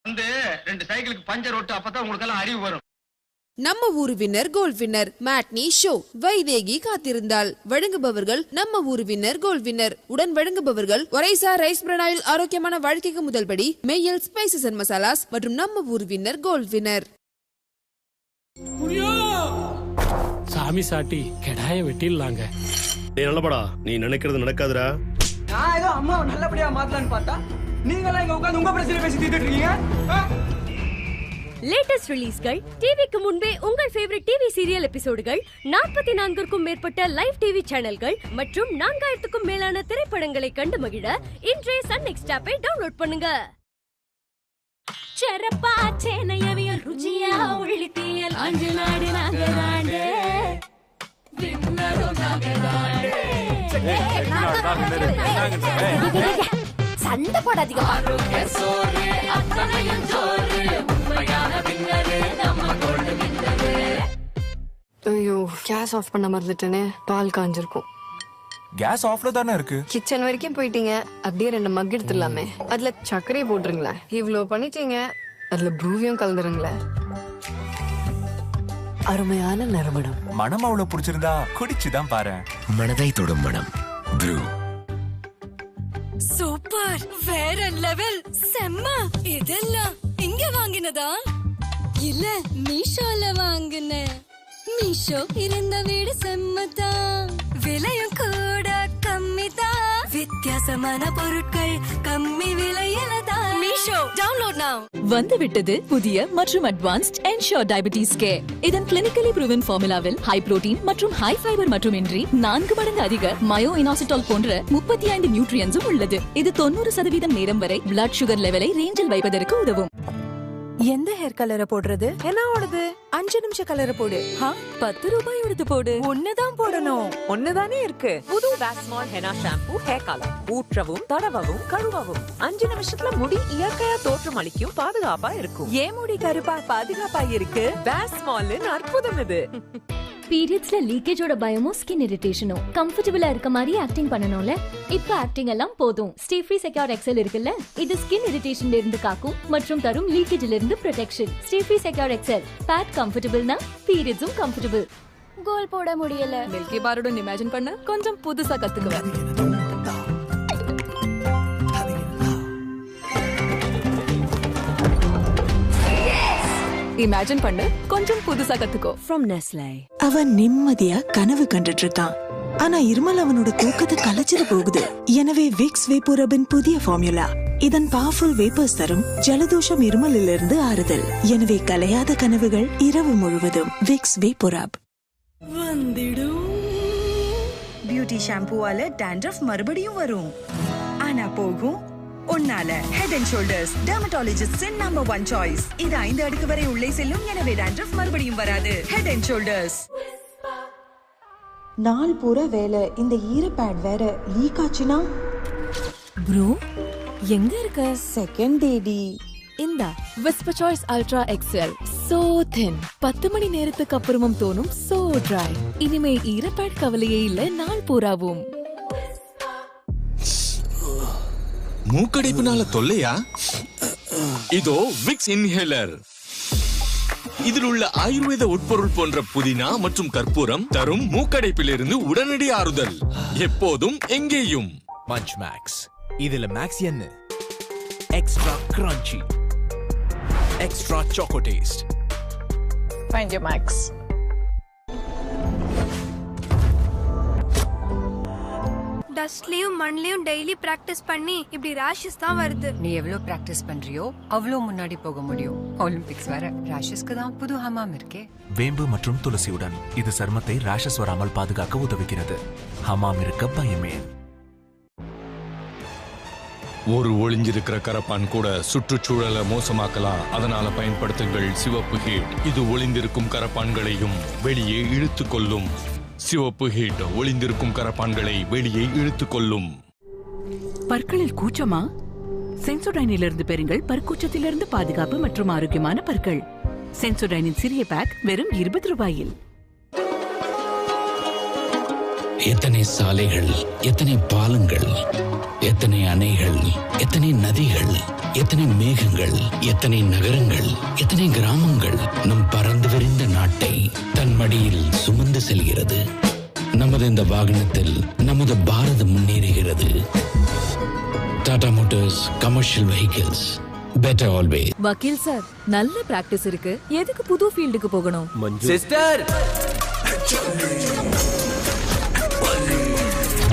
வந்து 2 சைக்கிளுக்கு பஞ்சர் ஓட்டு, அப்பதான் உங்களுக்கு எல்லாம் அறிவு வரும். நம்ம ஊர் winner gold winner matinee show Vaidehi Kathirundhal. வழங்குபவர்கள் நம்ம ஊர் வின்னர் கோல்ட் வின்னர். உடன் வழங்குபவர்கள் ஒரைசா ரைஸ் பிரான் ஆயில், ஆரோக்கியமான வாழ்க்கைக்கு முதல்படி, மெய்யல் ஸ்பைசஸ் அண்ட் மசாலாஸ் மற்றும் நம்ம ஊர் வின்னர் கோல்ட் வின்னர். சாமி சாட்டி கெடாய வெட்டிடலாங்க. நல்லபடா, நீ நினைக்கிறது நடக்காதுடா. நான் ஏதோ அம்மா நல்லபடியா மாத்தலான்னு பார்த்தா நீங்களா இங்க உட்கார்ந்து உங்க பிரச்சனை பேசி தீர்த்துட்டு இருக்கீங்க. லேட்டஸ்ட் ரிலீஸ்கள், டிவிக்கு முன்பே உங்கள் ஃபேவரட் டிவி சீரியல் எபிசோடுகள், 44க்கும் மேற்பட்ட லைவ் டிவி சேனல்கள் மற்றும் 4000க்கும் மேலான திரைப்படங்களை கண்டு மகிழ இன்றைய சன் நெக்ஸ்ட் ஆப்பை டவுன்லோட் பண்ணுங்க. செரப்பா சேனையவிய ருச்சியா உள்ளித்தியல் அஞ்சு நாடு நாகராண்டே சண்டை போடாதீங்க. ஐயோ, கேஸ் ஆஃப் பண்ண மறந்துட்டேனே. பால் காஞ்சிருக்கும். கேஸ் ஆஃப்ல தானே இருக்கு. கிச்சன் வரைக்கும் போயிட்டீங்க, அப்படியே 2 மக் எடுத்துடலாமே. அதுல சர்க்கரையை போட்டுருங்களேன். இவ்ளோ பண்ணிட்டீங்க, அதுல ப்ரூவியும் கலந்துருங்களேன். அருமையான நறுமணம். மனம் அவ்வளவு பிடிச்சிருந்தா குடிச்சுதான் பாரு. மனதை தொடும் மனம். ப்ரூ சூப்பர், வேற லெவல், செம்ம. இதெல்லாம் இங்க வாங்கினதா இல்ல மீஷோல வாங்கின? மீஷோ இருந்த வீடு செம்மதான், விலையும் கூட கம்மிதான், வித்தியாசமான பொருட்கள் கம்மி விலையில தான். மீஷோ டவுன்லோட் நவ. வந்துவிட்டது புதிய மற்றும் அட்வான்ஸ்ட் என்ஷோர் டயபிட்டிஸ் கேர். இதன் கிளினிக்கலி ப்ரூவன் ஃபார்முலாவில் ஹை புரோட்டீன் மற்றும் ஹை ஃபைபர் மட்டுமின்றி 4 மடங்கு அதிக மயோ இனாசிட்டால் போன்ற 35 நியூட்ரியன்ஸும் உள்ளது. இது 90% நேரம் வரை பிளட் சுகர் லெவலை ரேஞ்சில் வைப்பதற்கு உதவும். எந்த ஹேர் கலரை போடுறது? என்னோடது 5 நிமிஷம் கலரை போடு. 10 ரூபாயோடது போடு. ஒண்ணுதான் போடணும். ஒண்ணுதானே இருக்கு. புது வேஸ்மால் ஹெனா ஷாம்பூ ஹேர் கலர். ஊற்றவும் தடவவும் கழுவவும் 5 நிமிஷத்துல முடி இயற்கையா தோற்றம் அளிக்கும், பாதுகாப்பா இருக்கும். ஏன் முடி கருப்பா பாதுகாப்பா இருக்கு? வேஸ்மாலின் அற்புதம் இது. பீரியட்ஸ்ல லீக்கேஜோட பயமும் ஸ்கின் இரிட்டேஷனும் கம்ஃபர்டபிளா இருக்க மாதிரி ஆக்டிங் பண்ணனும்ல. இப்ப ஆக்டிங் எல்லாம் போதும். ஸ்டே ஃப்ரீ செக்யூர் எக்ஸல் இருக்குல்ல, இது ஸ்கின் இரிட்டேஷன்ல இருந்து காக்கும் மற்றும் தரும் லீக்கேஜ்ல இருந்து protection. Stay free secure excel. Pad கம்ஃபர்டபிள்னா பீரியட்ஸும் கம்ஃபர்டபிள். கோல் போட முடியல. மில்கி பாருடன் இமேஜின் பண்ண கொஞ்சம் புதுசா கத்துக்குவேன். இமேஜின் பண்ண கொஞ்சம் புதுசா கத்துக்கோ. From Nestle. அவன் நிம்மதியா கனவு கண்டுட்டு இருக்கான். ஆனா இருமல் அவனோட தூக்கத்தை கலைச்சிட்டு போகுது. எனவே விக்ஸ் வேப்போரபின் புதிய ஃபார்முலா. இதன் பவர்ஃபுல் வேப்பர்ஸ் தரும் ஜலதோஷம் இருமலில் இருந்து ஆறுதல். எனவே கலையாத கனவுகள் இரவு முழுவதும். Vicks VapoRub. வந்துடும் பியூட்டி ஷாம்பூவால டாண்ட்ரஃப் மறுபடியும் வரும். ஆனா போகும் உன்னால. ஹெட் அண்ட் ஷோல்டர்ஸ் டெர்மட்டாலஜிஸ்டின் நம்பர் 1 சாய்ஸ். இது 5 அடுக்கு வரை உள்ளே செல்லும், எனவே டாண்ட்ரஃப் மறுபடியும் வராது. Head and shoulders. நாள் பூரா வேலை, இந்த ஈரப்பேட் வேற லீக் ஆச்சுனா? ப்ரோ எங்க இருக்க? Second daddy. இந்தா Whisper choice ultra excel. So thin. 10 மணி நேரத்துக்கு அப்புறமும் தோணும் சோ ட்ரை. இனிமே ஈரப்பேட் கவலையே இல்ல நாள் பூராவும். மூக்கடைப்புனால தொல்லையா? இதோ விக்ஸ் இன்ஹேலர். இதில் உள்ள ஆயுர்வேத உட்பொருள் போன்ற புதினா மற்றும் கற்பூரம் தரும் மூக்கடைப்பிலிருந்து உடனடி ஆறுதல். எப்போதும் எங்கேயும். Munch Max. இதுல மேக்ஸ் என்ன? Extra crunchy, extra choco taste. Find your Max. டஸ்ட்லயும் மண்லயும் டெய்லி பிராக்டிஸ் பண்ணி இப்படி ராஷஸ் தான் வருது. நீ எவ்வளவு பிராக்டிஸ் பண்றியோ அவ்வளவு முன்னாடி போக முடியும். ஒலிம்பிக்ஸ் வேற. ராஷஸ்க்கு தான் புது ஹமாம் இருக்கே. வேம்பு மற்றும் துளசியுடன் இது சருமத்தை ராஷஸ் வராமல் பாதுகாக்க உதவுகிறது. ஹமாம் இருக்க பயமே. ஒரு ஒளிஞ்சிருக்கிற கரப்பான் கூட சுற்றுச்சூழலை மோசமாக்கலாம். அதனால பயன்படுத்துங்கள் சிவப்பு ஹீட். இது ஒளிந்திருக்கும் கரப்பான்களையும் வெளியே இழுத்து கொள்ளும். சிவப்பு ஹீட் ஒளிந்திருக்கும் கரப்பான்களை வெளியே இழுத்து கொள்ளும். பற்களில் கூச்சமா? சென்சோடைனிலிருந்து பெறுங்கள் பற்கூச்சத்திலிருந்து பாதுகாப்பு மற்றும் ஆரோக்கியமான பற்கள். சென்சோடைனின் சிறிய பேக் வெறும் 20 ரூபாயில். எத்தனை சாலைகள், எத்தனை பாலங்கள், எத்தனை அணைகள், எத்தனை நதிகள், எத்தனை மேகங்கள், எத்தனை நகரங்கள், எத்தனை கிராமங்கள் நம் பறந்து விரிந்த நாட்டை தன் மடியில் சுமந்து செல்கிறது. நமது இந்த வாகனத்தில் நமது பாரதம் முன்னேறுகிறது. Tata Motors commercial vehicles, better always. வக்கீல் சார், நல்ல பிராக்டிஸ் இருக்கு, எதுக்கு புது ஃபீல்டுக்கு போகணும்? சிஸ்டர்,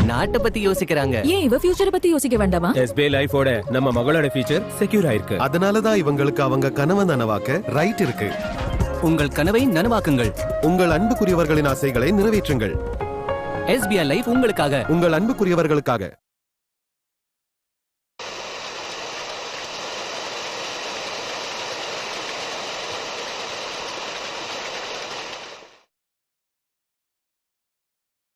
நாட்டை பத்தி யோசிக்கிறாங்க. ஏன் இவ ஃபியூச்சரை பத்தி யோசிக்க வேண்டாமா? SBI லைஃபோட நம்ம மகளோட ஃபியூச்சர் செக்யூர் ஆயிருக்கு. அதனாலதான் இவங்களுக்கு அவங்க கனவை நனவாக்க ரைட் இருக்கு. உங்கள் கனவை நனவாக்குங்கள். உங்கள் அன்புக்குரியவர்களின் ஆசைகளை நிறைவேற்றுங்கள். SBI லைஃப் உங்களுக்காக, உங்கள் அன்புக்குரியவர்களுக்காக.